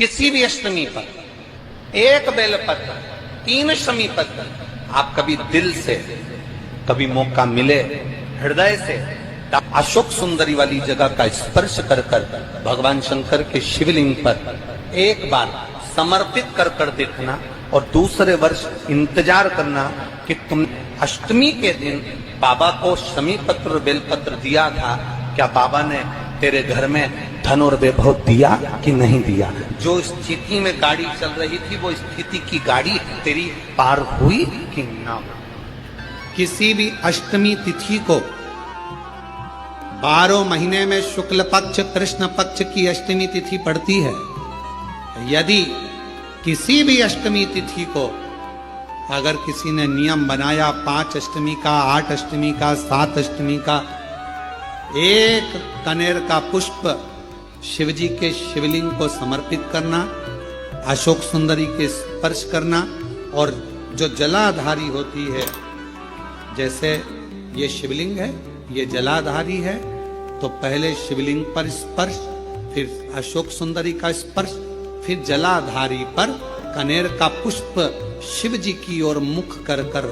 किसी भी अष्टमी पर एक बेलपत्र 3 शमी पत्र आप कभी दिल से, कभी मौका मिले हृदय से अशोक सुंदरी वाली जगह का स्पर्श कर कर भगवान शंकर के शिवलिंग पर एक बार समर्पित कर कर देखना और दूसरे वर्ष इंतजार करना कि तुम अष्टमी के दिन बाबा को शमी पत्र बेलपत्र दिया था, क्या बाबा ने तेरे घर में धन और वैभव दिया कि नहीं दिया। जो स्थिति में गाड़ी चल रही थी वो स्थिति की गाड़ी तेरी पार हुई कि ना। किसी भी अष्टमी तिथि को 12 महीने में शुक्ल पक्ष कृष्ण पक्ष की अष्टमी तिथि पड़ती है। यदि किसी भी अष्टमी तिथि को अगर किसी ने नियम बनाया 5 अष्टमी का, 8 अष्टमी का, 7 अष्टमी का, एक कनेर का पुष्प शिवजी के शिवलिंग को समर्पित करना, अशोक सुंदरी के स्पर्श करना, और जो जलाधारी होती है, जैसे ये शिवलिंग है, ये जलाधारी है, तो पहले शिवलिंग पर स्पर्श, फिर अशोक सुंदरी का स्पर्श, फिर जलाधारी पर कनेर का पुष्प शिव जी की ओर मुख कर कर,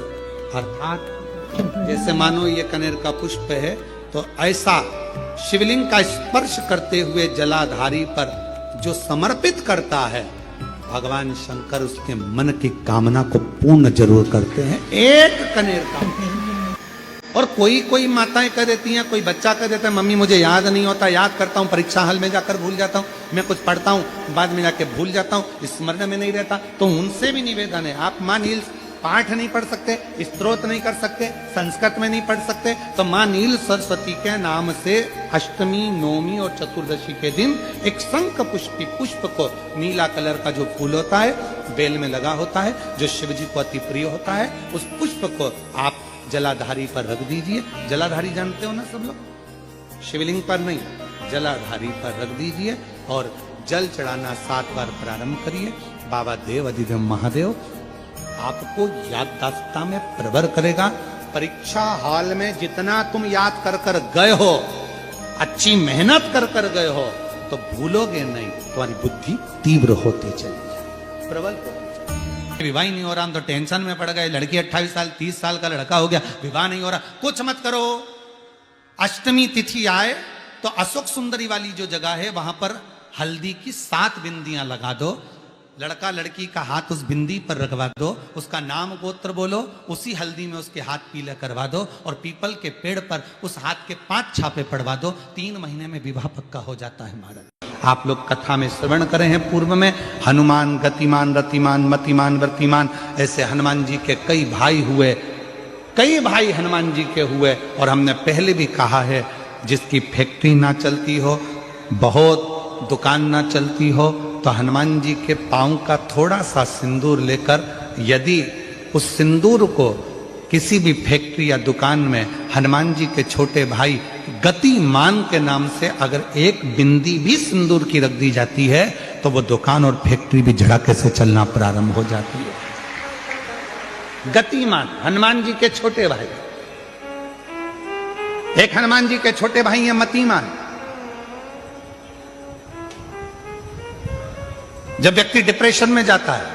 अर्थात जैसे मानो ये कनेर का पुष्प है तो ऐसा शिवलिंग का स्पर्श करते हुए जलाधारी पर जो समर्पित करता है, भगवान शंकर उसके मन की कामना को पूर्ण जरूर करते हैं। एक कनेर का। और कोई माताएं कह देती हैं, कोई बच्चा कह देता है मम्मी मुझे याद नहीं होता, याद करता हूँ परीक्षा हॉल में जाकर भूल जाता हूँ, मैं कुछ पढ़ता हूँ बाद में जाके भूल जाता हूँ, स्मरण में नहीं रहता। तो उनसे भी निवेदन है, आप माँ नील पाठ नहीं पढ़ सकते, स्तोत्र नहीं कर सकते, संस्कृत में नहीं पढ़ सकते, तो माँ नील सरस्वती के नाम से अष्टमी, नवमी और चतुर्दशी के दिन एक शंख पुष्पी पुष्प को, नीला कलर का जो फूल होता है बेल में लगा होता है, जो शिव जी को अति प्रिय होता है, उस पुष्प को आप जलाधारी पर रख दीजिए। जलाधारी जानते हो ना सब लोग, शिवलिंग पर नहीं, जलाधारी पर रख दीजिए और जल चढ़ाना 7 बार प्रारंभ करिए। बाबा देव अधिदेव महादेव आपको याददाश्तता में प्रवर करेगा। परीक्षा हॉल में जितना तुम याद कर कर गए हो, अच्छी मेहनत कर कर गए हो, तो भूलोगे नहीं, तुम्हारी बुद्धि तीव्र होती चली, प्रबल होती। विवाह नहीं हो रहा, हम तो टेंशन में पड़ गए, लड़की 28 साल 30 साल का लड़का हो गया, विवाह नहीं हो रहा, कुछ मत करो। अष्टमी तिथि आए तो अशोक सुंदरी वाली जो जगह है वहां पर हल्दी की 7 बिंदियां लगा दो, लड़का लड़की का हाथ उस बिंदी पर रखवा दो, उसका नाम गोत्र बोलो, उसी हल्दी में उसके हाथ पीले करवा दो और पीपल के पेड़ पर उस हाथ के 5 छापे पड़वा दो। 3 महीने में विवाह पक्का हो जाता है महाराज। आप लोग कथा में श्रवण करे हैं पूर्व में, हनुमान गतिमान रतिमान मतिमान वर्तिमान, ऐसे हनुमान जी के कई भाई हुए, कई भाई हनुमान जी के हुए। और हमने पहले भी कहा है, जिसकी फैक्ट्री ना चलती हो, बहुत दुकान ना चलती हो, तो हनुमान जी के पांव का थोड़ा सा सिंदूर लेकर, यदि उस सिंदूर को किसी भी फैक्ट्री या दुकान में हनुमान जी के छोटे भाई गतिमान के नाम से अगर एक बिंदी भी सिंदूर की रख दी जाती है, तो वो दुकान और फैक्ट्री भी झड़के से चलना प्रारंभ हो जाती है। गतिमान हनुमान जी के छोटे भाई, एक हनुमान जी के छोटे भाई हैं मतिमान। जब व्यक्ति डिप्रेशन में जाता है,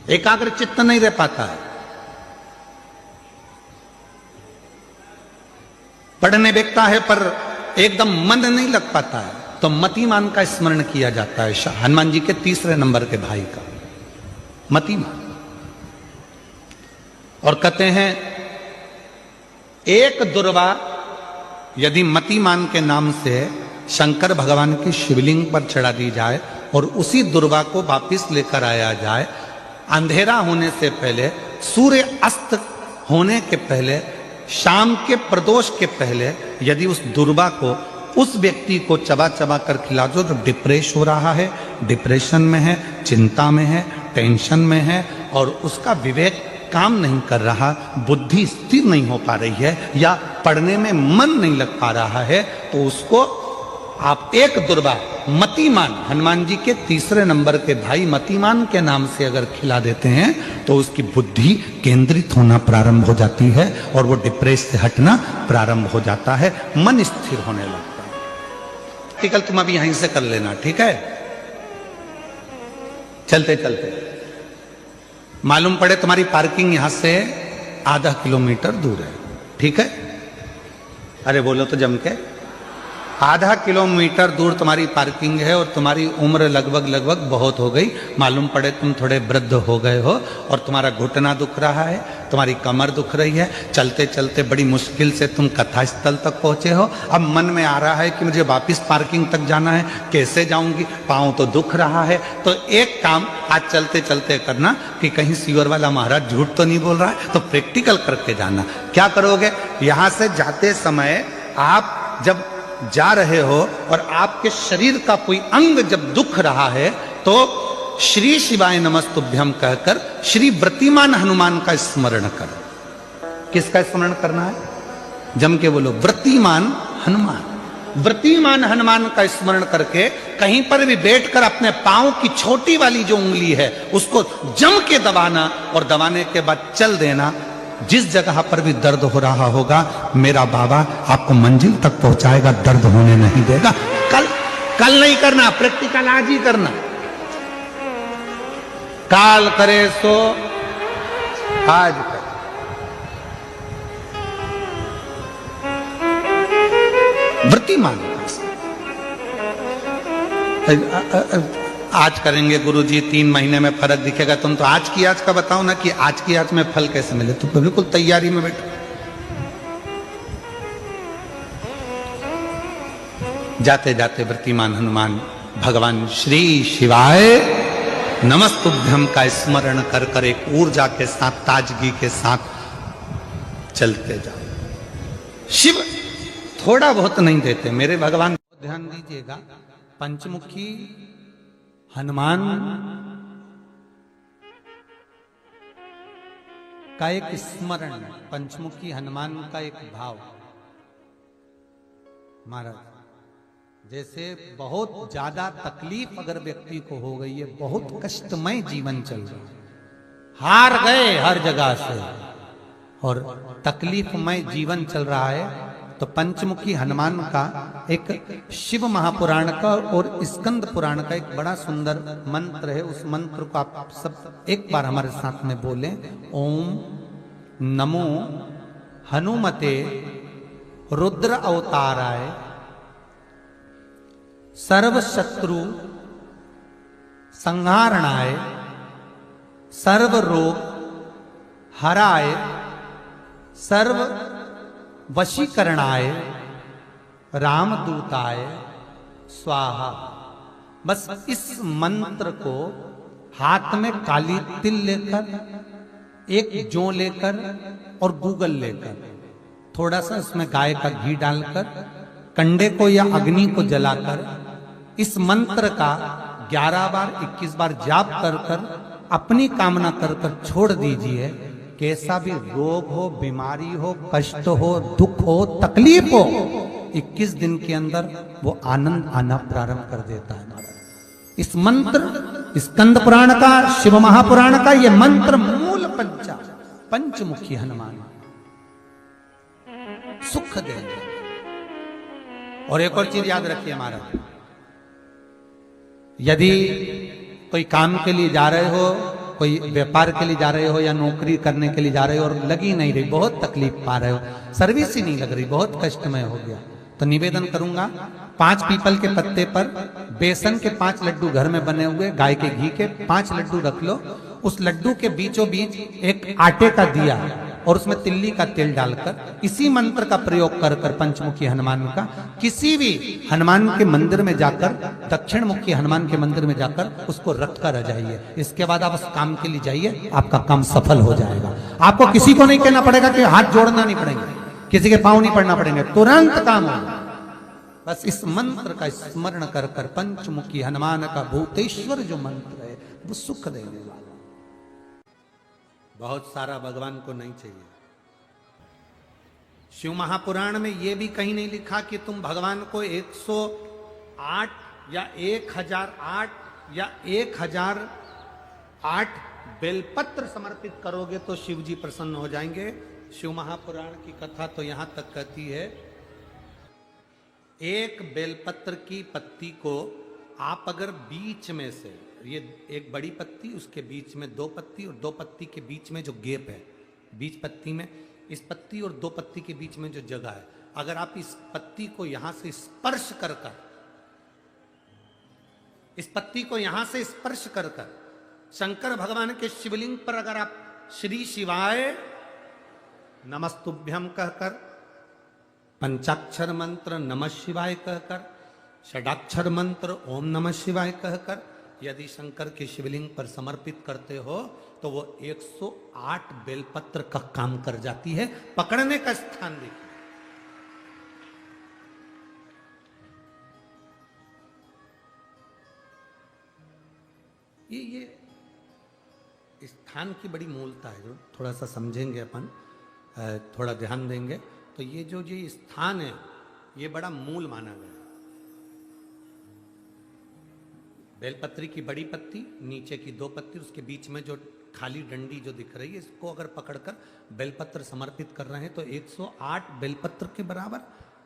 एकाग्र चित्त नहीं रह पाता है, पढ़ने बैठता है पर एकदम मन नहीं लग पाता है, तो मतिमान का स्मरण किया जाता है, हनुमान जी के 3 नंबर के भाई का मतिमान। और कहते हैं एक दुर्वा यदि मतिमान के नाम से शंकर भगवान की शिवलिंग पर चढ़ा दी जाए और उसी दुर्वा को वापिस लेकर आया जाए, अंधेरा होने से पहले, सूर्य अस्त होने के पहले, शाम के प्रदोष के पहले, यदि उस दुर्वा को उस व्यक्ति को चबा चबा कर खिला दो, तो डिप्रेस हो रहा है, डिप्रेशन में है, चिंता में है, टेंशन में है और उसका विवेक काम नहीं कर रहा, बुद्धि स्थिर नहीं हो पा रही है या पढ़ने में मन नहीं लग पा रहा है, तो उसको आप एक दुर्वा मतिमान, हनुमान जी के 3 नंबर के भाई मतिमान के नाम से अगर खिला देते हैं, तो उसकी बुद्धि केंद्रित होना प्रारंभ हो जाती है और वो डिप्रेस से हटना प्रारंभ हो जाता है, मन स्थिर होने लगता है। प्रैक्टिकल तुम अभी यहीं से कर लेना, ठीक है? चलते चलते मालूम पड़े तुम्हारी पार्किंग यहां से आधा किलोमीटर दूर है, ठीक है? अरे बोलो तो जम के। आधा किलोमीटर दूर तुम्हारी पार्किंग है और तुम्हारी उम्र लगभग बहुत हो गई। मालूम पड़े तुम थोड़े वृद्ध हो गए हो और तुम्हारा घुटना दुख रहा है, तुम्हारी कमर दुख रही है, चलते चलते बड़ी मुश्किल से तुम कथा स्थल तक पहुंचे हो। अब मन में आ रहा है कि मुझे वापस पार्किंग तक जाना है, कैसे जाऊंगी, पाँव तो दुख रहा है। तो एक काम आज चलते चलते करना कि कहीं सीवर वाला महाराज झूठ तो नहीं बोल रहा है, तो प्रैक्टिकल करके जाना। क्या करोगे? यहां से जाते समय आप जब जा रहे हो और आपके शरीर का कोई अंग जब दुख रहा है तो श्री शिवाय नमस्तुभ्यम कहकर श्री व्रतिमान हनुमान का स्मरण करो। किसका स्मरण करना है? जम के बोलो, व्रतिमान हनुमान। व्रतिमान हनुमान का स्मरण करके कहीं पर भी बैठकर अपने पांव की छोटी वाली जो उंगली है उसको जम के दबाना और दबाने के बाद चल देना। जिस जगह पर भी दर्द हो रहा होगा मेरा बाबा आपको मंजिल तक पहुंचाएगा, दर्द होने नहीं देगा। कल नहीं करना, प्रैक्टिकल आज ही करना। काल करे सो आज करे। व्रतिमान आज करेंगे गुरुजी, 3 महीने में फर्क दिखेगा। तुम तो आज की आज का बताओ ना कि आज की आज में फल कैसे मिले। तुम तो बिल्कुल तैयारी में बैठो। जाते जाते व्रतिमान हनुमान भगवान श्री शिवाय नमस्तुभ्यम का स्मरण कर कर एक ऊर्जा के साथ, ताजगी के साथ चलते जाओ। शिव थोड़ा बहुत नहीं देते मेरे भगवान। ध्यान दीजिएगा, पंचमुखी हनुमान का एक स्मरण, पंचमुखी हनुमान का एक भाव। महाराज जैसे बहुत ज्यादा तकलीफ अगर व्यक्ति को हो गई है, बहुत कष्टमय जीवन चल रहा है, हार गए हर जगह से और तकलीफमय जीवन चल रहा है, तो पंचमुखी हनुमान का एक शिव महापुराण का और स्कंद पुराण का एक बड़ा सुंदर मंत्र है। उस मंत्र को आप सब एक बार हमारे साथ में बोलें। ओम नमो हनुमते रुद्र अवताराय सर्व शत्रु संहारणाय सर्व रोग हराय सर्व वशीकरणाय रामदूताय स्वाहा। बस इस मंत्र को हाथ में काली तिल लेकर, एक जौ लेकर और गूगल लेकर, थोड़ा सा इसमें गाय का घी डालकर, कंडे को या अग्नि को जलाकर इस मंत्र का 11 बार 21 बार जाप कर कर अपनी कामना कर कर छोड़ दीजिए। कैसा भी रोग हो, बीमारी हो, कष्ट हो, दुख हो, तकलीफ हो, 21 दिन के अंदर वो आनंद आना प्रारंभ कर देता है। इस मंत्र स्कंद पुराण का, शिव महापुराण का ये मंत्र मूल पंचमुखी हनुमान सुख देंगे। और एक और चीज याद रखिए हमारा, यदि कोई काम के लिए जा रहे हो, कोई व्यापार के लिए जा रहे हो या नौकरी करने के लिए जा रहे हो और लगी नहीं रही, बहुत तकलीफ पा रहे हो, सर्विस ही नहीं लग रही, बहुत कष्टमय हो गया, तो निवेदन करूंगा 5 पीपल के पत्ते पर बेसन के 5 लड्डू घर में बने हुए, गाय के घी के 5 लड्डू रख लो। उस लड्डू के बीचों बीच एक आटे का दिया और उसमें तिल्ली का तेल डालकर इसी मंत्र का प्रयोग कर कर पंचमुखी हनुमान का किसी भी हनुमान के मंदिर में जाकर, दक्षिण मुखी हनुमान के मंदिर में जाकर उसको रख कर आ जाइए। इसके बाद आप उस काम के लिए जाइए, आपका काम सफल हो जाएगा। आपको किसी को नहीं कहना पड़ेगा कि हाथ जोड़ना नहीं पड़ेंगे, किसी के पांव नहीं पड़ना पड़ेंगे, तुरंत काम होगा। बस इस मंत्र का स्मरण कर कर पंचमुखी हनुमान का भूतेश्वर जो मंत्र है वो सुख देने वाला। बहुत सारा भगवान को नहीं चाहिए। शिव महापुराण में यह भी कहीं नहीं लिखा कि तुम भगवान को 108 या 1008 या 1008 बेलपत्र समर्पित करोगे तो शिव जी प्रसन्न हो जाएंगे। शिव महापुराण की कथा तो यहां तक कहती है एक बेलपत्र की पत्ती को आप अगर बीच में से, ये एक बड़ी पत्ती, उसके बीच में दो पत्ती और दो पत्ती के बीच में जो गैप है, बीच पत्ती में, इस पत्ती और दो पत्ती के बीच में जो जगह है, अगर आप इस पत्ती को यहां से स्पर्श कर कर, इस पत्ती को यहां से स्पर्श कर कर शंकर भगवान के शिवलिंग पर अगर आप श्री शिवाय नमस्तुभ्यम कहकर, पंचाक्षर मंत्र नमः शिवाय कहकर, षडाक्षर मंत्र ओम नमः शिवाय कहकर यदि शंकर के शिवलिंग पर समर्पित करते हो तो वो 108 बेलपत्र का काम कर जाती है। पकड़ने का स्थान देखिए, ये स्थान की बड़ी मूलता है, जो थोड़ा सा समझेंगे अपन, थोड़ा ध्यान देंगे तो ये स्थान है ये बड़ा मूल माना गया। बेलपत्री की बड़ी पत्ती, नीचे की दो पत्ती, उसके बीच में जो खाली डंडी जो दिख रही है, इसको अगर पकड़कर बेलपत्र समर्पित कर रहे हैं तो 108 बेलपत्र के बराबर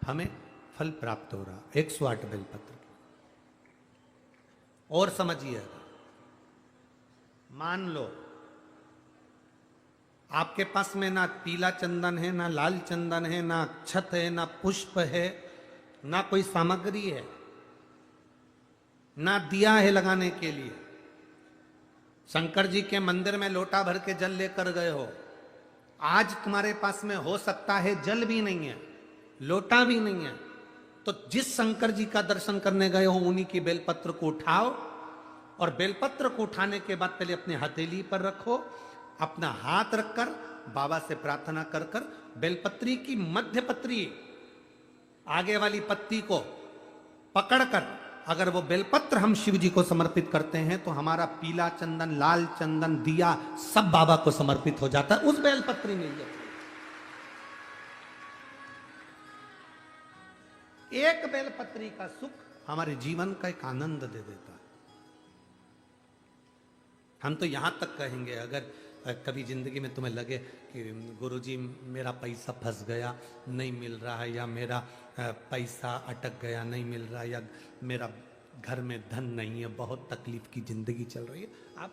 हमें फल प्राप्त हो रहा, 108 बेलपत्र के। और समझिए, मान लो आपके पास में ना पीला चंदन है, ना लाल चंदन है, ना अक्षत है, ना पुष्प है, ना कोई सामग्री है, ना दिया है लगाने के लिए। शंकर जी के मंदिर में लोटा भर के जल लेकर गए हो, आज तुम्हारे पास में हो सकता है जल भी नहीं है, लोटा भी नहीं है, तो जिस शंकर जी का दर्शन करने गए हो उन्हीं की बेलपत्र को उठाओ और बेलपत्र को उठाने के बाद पहले अपने हथेली पर रखो, अपना हाथ रखकर बाबा से प्रार्थना कर कर बेलपत्री की मध्य पत्री, आगे वाली पत्ती को पकड़कर अगर वो बेलपत्र हम शिव जी को समर्पित करते हैं तो हमारा पीला चंदन, लाल चंदन, दिया सब बाबा को समर्पित हो जाता है, उस बेलपत्री मिल जाती है। एक बेलपत्री का सुख हमारे जीवन का एक आनंद दे देता है। हम तो यहां तक कहेंगे, अगर कभी जिंदगी में तुम्हें लगे कि गुरुजी मेरा पैसा फंस गया नहीं मिल रहा है, या मेरा पैसा अटक गया नहीं मिल रहा है, या मेरा घर में धन नहीं है, बहुत तकलीफ की जिंदगी चल रही है, आप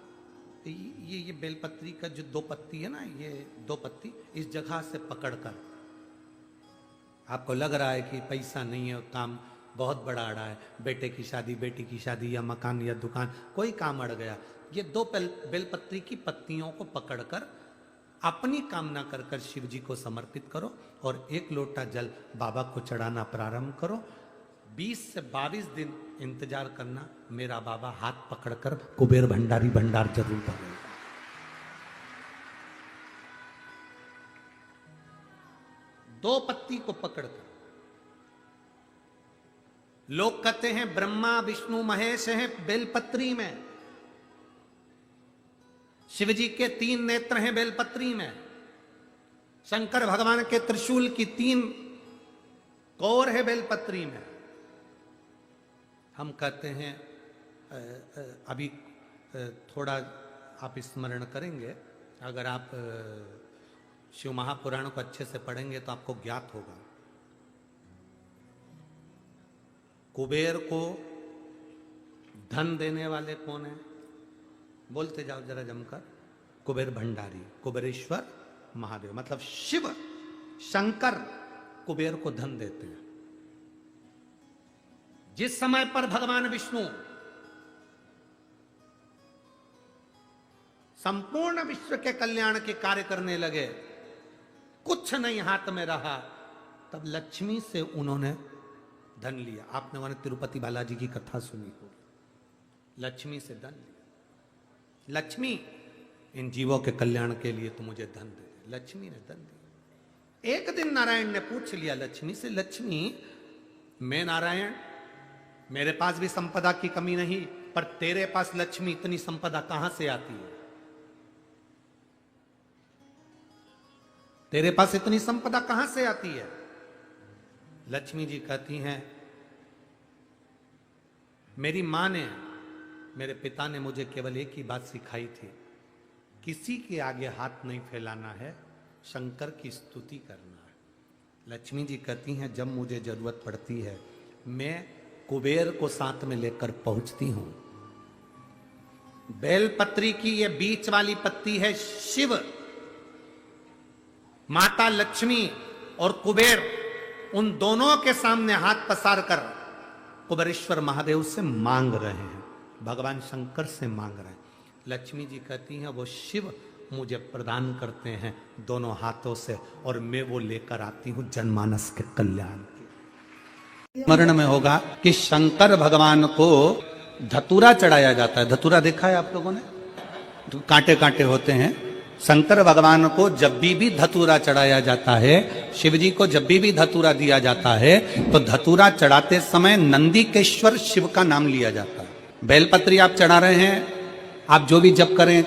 ये बेलपत्री का जो दो पत्ती है ना, ये दो पत्ती इस जगह से पकड़कर, आपको लग रहा है कि पैसा नहीं है, काम बहुत बड़ा अड़ा है, बेटे की शादी, बेटी की शादी, या मकान या दुकान, कोई काम अड़ गया, ये दो बेलपत्री की पत्तियों को पकड़कर अपनी कामना कर कर शिव जी को समर्पित करो और एक लोटा जल बाबा को चढ़ाना प्रारंभ करो। 20 से 22 दिन इंतजार करना, मेरा बाबा हाथ पकड़कर कुबेर भंडारी भंडार जरूर भरेगा। दो पत्ती को पकड़कर, लोग कहते हैं ब्रह्मा विष्णु महेश हैं बेलपत्री में, शिव जी के 3 नेत्र हैं बेलपत्री में, शंकर भगवान के त्रिशूल की 3 कोर है बेलपत्री में। हम कहते हैं अभी थोड़ा आप स्मरण करेंगे, अगर आप शिव महापुराण को अच्छे से पढ़ेंगे तो आपको ज्ञात होगा, कुबेर को धन देने वाले कौन है? बोलते जाओ जरा जमकर, कुबेर भंडारी, कुबेरेश्वर महादेव, मतलब शिव शंकर कुबेर को धन देते हैं। जिस समय पर भगवान विष्णु संपूर्ण विश्व के कल्याण के कार्य करने लगे, कुछ नहीं हाथ में रहा, तब लक्ष्मी से उन्होंने धन लिया। आपने वहां तिरुपति बालाजी की कथा सुनी होगी, लक्ष्मी से धन लिया। लक्ष्मी, इन जीवों के कल्याण के लिए तो मुझे धन दे दे। लक्ष्मी ने धन दिया। एक दिन नारायण ने पूछ लिया लक्ष्मी से, लक्ष्मी मैं नारायण, मेरे पास भी संपदा की कमी नहीं, पर तेरे पास लक्ष्मी इतनी संपदा कहां से आती है? तेरे पास इतनी संपदा कहां से आती है? लक्ष्मी जी कहती हैं, मेरी मां ने, मेरे पिता ने मुझे केवल एक ही बात सिखाई थी, किसी के आगे हाथ नहीं फैलाना है, शंकर की स्तुति करना है। लक्ष्मी जी कहती हैं, जब मुझे जरूरत पड़ती है मैं कुबेर को साथ में लेकर पहुंचती हूं। बेलपत्री की ये बीच वाली पत्ती है शिव, माता लक्ष्मी और कुबेर, उन दोनों के सामने हाथ पसार कर कुबेरेश्वर महादेव से मांग रहे हैं, भगवान शंकर से मांग रहे हैं। लक्ष्मी जी कहती हैं वो शिव मुझे प्रदान करते हैं दोनों हाथों से, और मैं वो लेकर आती हूं जनमानस के कल्याण के। स्मरण में होगा कि शंकर भगवान को धतूरा चढ़ाया जाता है। धतूरा देखा है आप लोगों ने? तो कांटे कांटे होते हैं। शंकर भगवान को जब भी धतूरा चढ़ाया जाता है, शिव जी को जब भी धतूरा दिया जाता है, तो धतूरा चढ़ाते समय नंदीकेश्वर शिव का नाम लिया जाता है। बेलपत्री आप चढ़ा रहे हैं, आप जो भी जप करें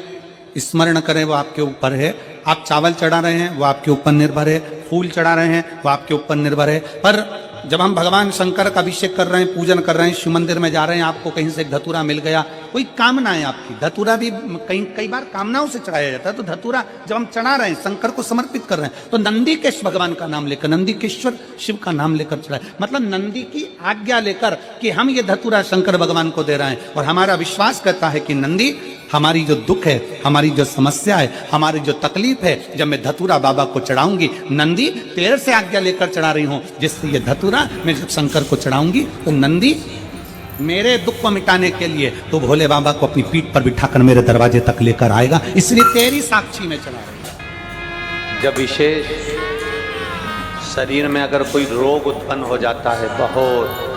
स्मरण करें वो आपके ऊपर है। आप चावल चढ़ा रहे हैं वो आपके ऊपर निर्भर है, फूल चढ़ा रहे हैं वो आपके ऊपर निर्भर है। पर जब हम भगवान शंकर का अभिषेक कर रहे हैं, पूजन कर रहे हैं, शिव मंदिर में जा रहे हैं, आपको कहीं से धतूरा मिल गया, कोई कामना है आपकी, धतूरा भी कई बार कामनाओं से चढ़ाया जाता है। तो धतूरा जब हम चढ़ा रहे हैं, शंकर को समर्पित कर रहे हैं, तो नंदीकेश भगवान का नाम लेकर, नंदीकेश्वर शिव का नाम लेकर चढ़ाए, मतलब नंदी की आज्ञा लेकर कि हम ये धतूरा शंकर भगवान को दे रहे हैं। और हमारा विश्वास कहता है कि नंदी, हमारी जो दुख है, हमारी जो समस्या है, हमारी जो तकलीफ है, जब मैं धतूरा बाबा को चढ़ाऊंगी, नंदी तेरे से आज्ञा लेकर चढ़ा रही हूं, जिससे ये धतूरा मैं जब शंकर को चढ़ाऊंगी तो नंदी मेरे दुख को मिटाने के लिए तो भोले बाबा को अपनी पीठ पर बिठाकर मेरे दरवाजे तक लेकर आएगा, इसलिए तेरी साक्षी में चढ़ा रही हूं। जब विशेष शरीर में अगर कोई रोग उत्पन्न हो जाता है, बहुत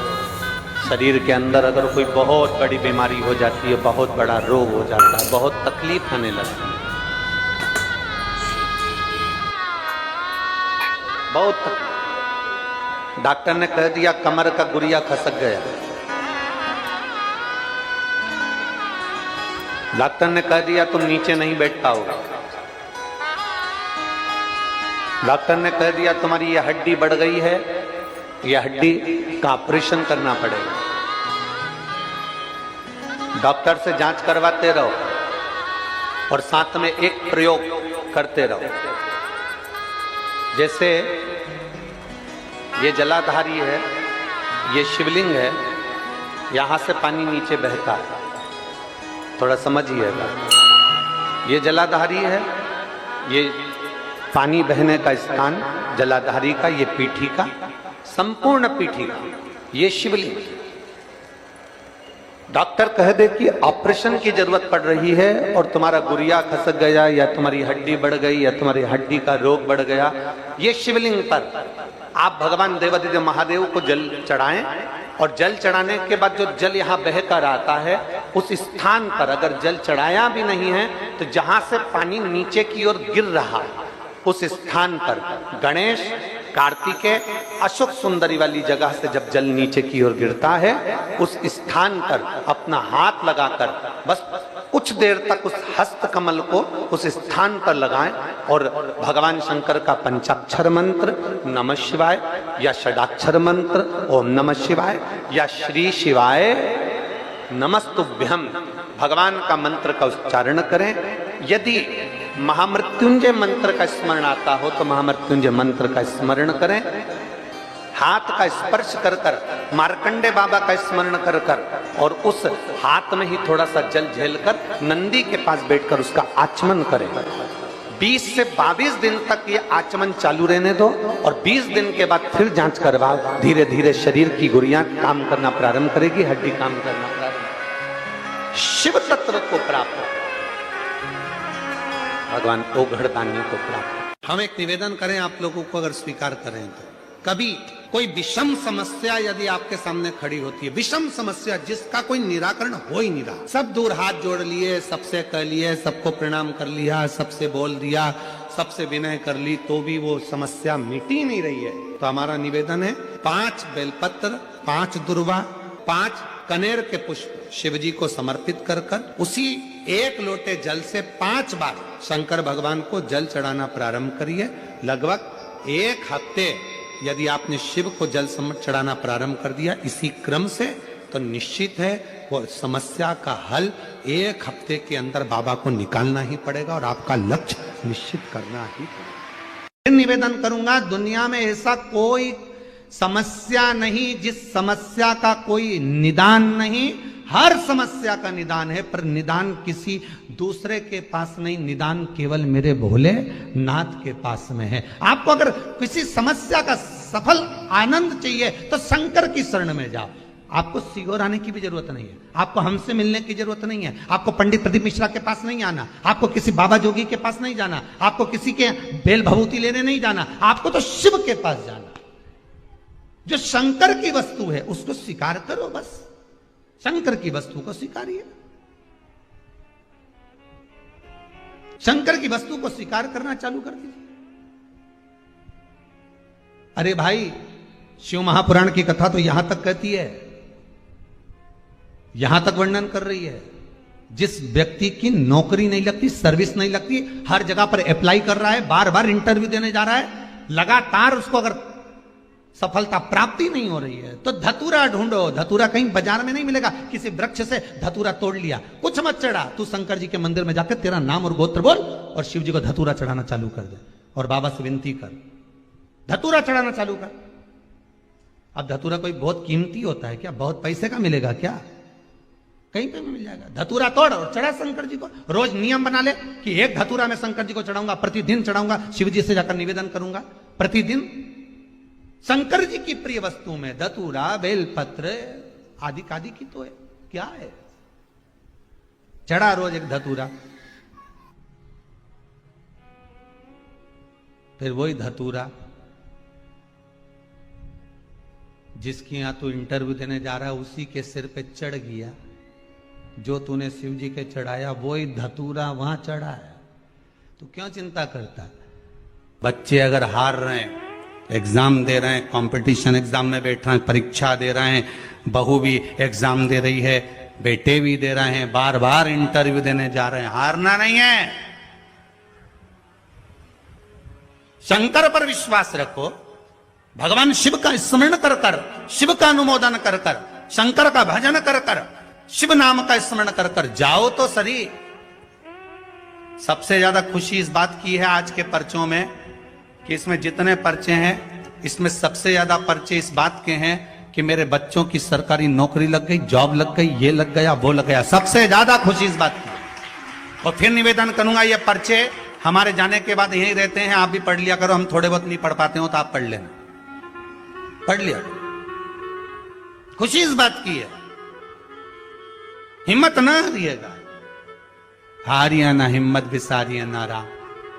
शरीर के अंदर अगर कोई बहुत बड़ी बीमारी हो जाती है, बहुत बड़ा रोग हो जाता है, बहुत तकलीफ होने लगती है, बहुत तकलीफ। डॉक्टर ने कह दिया कमर का गुरिया खसक गया, डॉक्टर ने कह दिया तुम नीचे नहीं बैठ पाओगे, डॉक्टर ने कह दिया तुम्हारी ये हड्डी बढ़ गई है, यह हड्डी का ऑपरेशन करना पड़ेगा। डॉक्टर से जांच करवाते रहो और साथ में एक प्रयोग करते रहो। जैसे ये जलाधारी है, ये शिवलिंग है, यहां से पानी नीचे बहता है, थोड़ा समझिएगा। ये जलाधारी है, ये पानी बहने का स्थान जलाधारी का, ये पीठी का, संपूर्ण पीठी का ये शिवलिंग। डॉक्टर कह दे कि ऑपरेशन की जरूरत पड़ रही है और तुम्हारा गुरिया खसक गया या तुम्हारी हड्डी बढ़ गई या तुम्हारी हड्डी का रोग बढ़ गया, ये शिवलिंग पर आप भगवान देवादिदेव महादेव को जल चढ़ाएं, और जल चढ़ाने के बाद जो जल यहाँ बह कर आता है, उस स्थान पर अगर जल चढ़ाया भी नहीं है तो जहां से पानी नीचे की ओर गिर रहा है, उस स्थान पर गणेश, कार्तिकेय, अशोक सुंदरी वाली जगह से जब जल नीचे की ओर गिरता है, उस स्थान पर अपना हाथ लगाकर बस कुछ देर तक उस हस्त कमल को उस स्थान पर लगाएं और भगवान शंकर का पंचाक्षर मंत्र नमः शिवाय या षडाक्षर मंत्र ओम नमः शिवाय या श्री शिवाय नमस्तुभ्यम भगवान का मंत्र का उच्चारण करें। यदि महामृत्युंजय मंत्र का स्मरण आता हो तो महामृत्युंजय मंत्र का स्मरण करें। हाथ का स्पर्श कर कर मार्कंडे बाबा का स्मरण कर कर और उस हाथ में ही थोड़ा सा जल झेलकर नंदी के पास बैठकर उसका आचमन करें। 20 से 22 दिन तक ये आचमन चालू रहने दो और 20 दिन के बाद फिर जांच करवाओ। धीरे धीरे शरीर की गुड़ियां काम करना प्रारंभ करेगी, हड्डी काम करना प्रारंभ। शिव तत्व को प्राप्त, भगवान ओघड़दानी को प्राप्त। हम एक निवेदन करें आप लोगों को, अगर स्वीकार करें तो कभी कोई विषम समस्या यदि आपके सामने खड़ी होती है, विषम समस्या जिसका कोई निराकरण हो ही नहीं रहा, सब दूर हाथ जोड़ लिए, सबसे कह लिए, सबको प्रणाम कर लिया, सबसे बोल दिया, सबसे विनय कर ली, तो भी वो समस्या मिटी नहीं रही है, तो हमारा निवेदन है 5 बेलपत्र, 5 दुर्वा, 5 कनेर के पुष्प शिव जी को समर्पित कर कर उसी 1 लोटे जल से 5 बार शंकर भगवान को जल चढ़ाना प्रारंभ करिए। लगभग 1 हफ्ते यदि आपने शिव को जल चढ़ाना प्रारंभ कर दिया इसी क्रम से, तो निश्चित है वो समस्या का हल 1 हफ्ते के अंदर बाबा को निकालना ही पड़ेगा और आपका लक्ष्य निश्चित करना ही पड़ेगा। निवेदन करूंगा, दुनिया में ऐसा कोई समस्या नहीं, जिस समस्या का कोई निदान नहीं, हर समस्या का निदान है, पर निदान किसी दूसरे के पास नहीं, निदान केवल मेरे भोले नाथ के पास में है। आपको अगर किसी समस्या का सफल आनंद चाहिए तो शंकर की शरण में जाओ। आपको सीहोर आने की भी जरूरत नहीं है, आपको हमसे मिलने की जरूरत नहीं है, आपको पंडित प्रदीप मिश्रा के पास नहीं आना, आपको किसी बाबा जोगी के पास नहीं जाना, आपको किसी के बेल भभूति लेने नहीं जाना, आपको तो शिव के पास जाना। जो शंकर की वस्तु है उसको स्वीकार करो, बस शंकर की वस्तु को स्वीकारिए। शंकर की वस्तु को स्वीकार करना चालू कर दीजिए। अरे भाई, शिव महापुराण की कथा तो यहां तक कहती है, यहां तक वर्णन कर रही है, जिस व्यक्ति की नौकरी नहीं लगती, सर्विस नहीं लगती, हर जगह पर अप्लाई कर रहा है, बार बार इंटरव्यू देने जा रहा है, लगातार उसको अगर सफलता प्राप्ति नहीं हो रही है तो धतूरा ढूंढो। धतूरा कहीं बाजार में नहीं मिलेगा, किसी वृक्ष से धतूरा तोड़ लिया, कुछ मत चढ़ा, तू शंकर जी के मंदिर में जाकर तेरा नाम और गोत्र बोल और शिव जी को धतूरा चढ़ाना चालू कर दे और बाबा से विनती कर, धतूरा चढ़ाना चालू कर। अब धतूरा कोई बहुत कीमती होता है क्या? बहुत पैसे का मिलेगा क्या? कहीं पे भी मिल जाएगा। धतूरा तोड़ और चढ़ा शंकर जी को। रोज नियम बना ले कि एक धतूरा मैं शंकर जी को चढ़ाऊंगा, प्रतिदिन चढ़ाऊंगा, शिव जी से जाकर निवेदन करूंगा प्रतिदिन। शंकर जी की प्रिय वस्तु में धतूरा, बेलपत्र आदि कादि की तो है, क्या है? चढ़ा रोज एक धतूरा, फिर वही धतूरा जिसकी यहां तू इंटरव्यू देने जा रहा है उसी के सिर पे चढ़ गया। जो तूने शिव जी के चढ़ाया वही धतूरा वहां चढ़ा है, तू क्यों चिंता करता? बच्चे अगर हार रहे हैं, एग्जाम दे रहे हैं, कंपटीशन एग्जाम में बैठ रहे हैं, परीक्षा दे रहे हैं, बहू भी एग्जाम दे रही है, बेटे भी दे रहे हैं, बार बार इंटरव्यू देने जा रहे हैं, हारना नहीं है। शंकर पर विश्वास रखो, भगवान शिव का स्मरण कर कर, शिव का अनुमोदन कर कर, शंकर का भजन कर कर, शिव नाम का स्मरण कर कर जाओ तो सही। सबसे ज्यादा खुशी इस बात की है आज के पर्चों में कि इसमें जितने पर्चे हैं, इसमें सबसे ज्यादा पर्चे इस बात के हैं कि मेरे बच्चों की सरकारी नौकरी लग गई, जॉब लग गई, ये लग गया, वो लग गया। सबसे ज्यादा खुशी इस बात की। और फिर निवेदन करूंगा, ये पर्चे हमारे जाने के बाद यहीं रहते हैं, आप भी पढ़ लिया करो। हम थोड़े बहुत नहीं पढ़ पाते हो तो आप पढ़ लेना, पढ़ लिया। खुशी इस बात की है, हिम्मत ना हारिएगा, हारिया ना हिम्मत, विसारिया ना राम।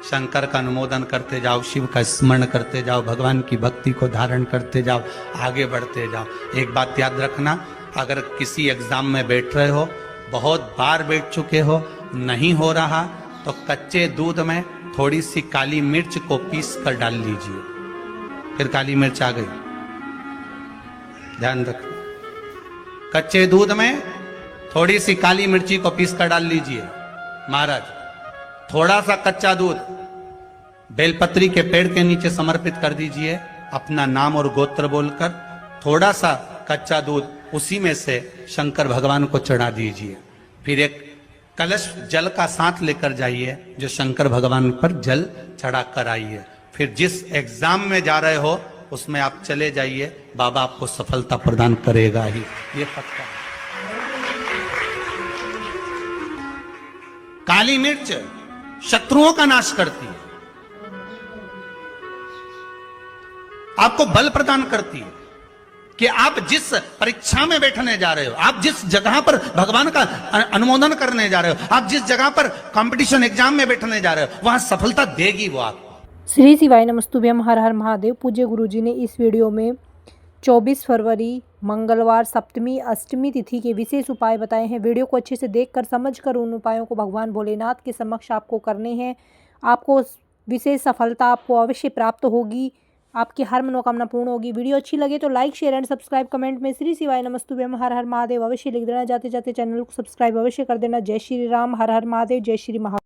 शंकर का अनुमोदन करते जाओ, शिव का स्मरण करते जाओ, भगवान की भक्ति को धारण करते जाओ, आगे बढ़ते जाओ। एक बात याद रखना, अगर किसी एग्जाम में बैठ रहे हो, बहुत बार बैठ चुके हो, नहीं हो रहा, तो कच्चे दूध में थोड़ी सी काली मिर्च को पीस कर डाल लीजिए। फिर काली मिर्च आ गई, ध्यान रखना। कच्चे दूध में थोड़ी सी काली मिर्ची को पीस कर डाल लीजिए। महाराज, थोड़ा सा कच्चा दूध बेलपत्री के पेड़ के नीचे समर्पित कर दीजिए, अपना नाम और गोत्र बोलकर। थोड़ा सा कच्चा दूध उसी में से शंकर भगवान को चढ़ा दीजिए। फिर एक कलश जल का साथ लेकर जाइए, जो शंकर भगवान पर जल चढ़ा कर आइए। फिर जिस एग्जाम में जा रहे हो उसमें आप चले जाइए, बाबा आपको सफलता प्रदान करेगा ही, ये पक्का है। काली मिर्च शत्रुओं का नाश करती है, आपको बल प्रदान करती है कि आप जिस परीक्षा में बैठने जा रहे हो, आप जिस जगह पर भगवान का अनुमोदन करने जा रहे हो, आप जिस जगह पर कंपटीशन एग्जाम में बैठने जा रहे हो, वहां सफलता देगी वो आपको। श्री शिवाय नमस्तुभ्यम, हर हर महादेव। पूज्य गुरुजी ने इस वीडियो में 24 फरवरी मंगलवार सप्तमी अष्टमी तिथि के विशेष उपाय बताए हैं। वीडियो को अच्छे से देखकर समझकर उन उपायों को भगवान भोलेनाथ के समक्ष आपको करने हैं। आपको विशेष सफलता आपको अवश्य प्राप्त होगी, आपकी हर मनोकामना पूर्ण होगी। वीडियो अच्छी लगे तो like, share and subscribe, comment में श्री शिवाय नमस्तुभ्यम हर हर महादेव अवश्य लिख देना। जाते जाते चैनल को सब्सक्राइब अवश्य कर देना। जय श्री राम, हर हर महादेव, जय श्री महा।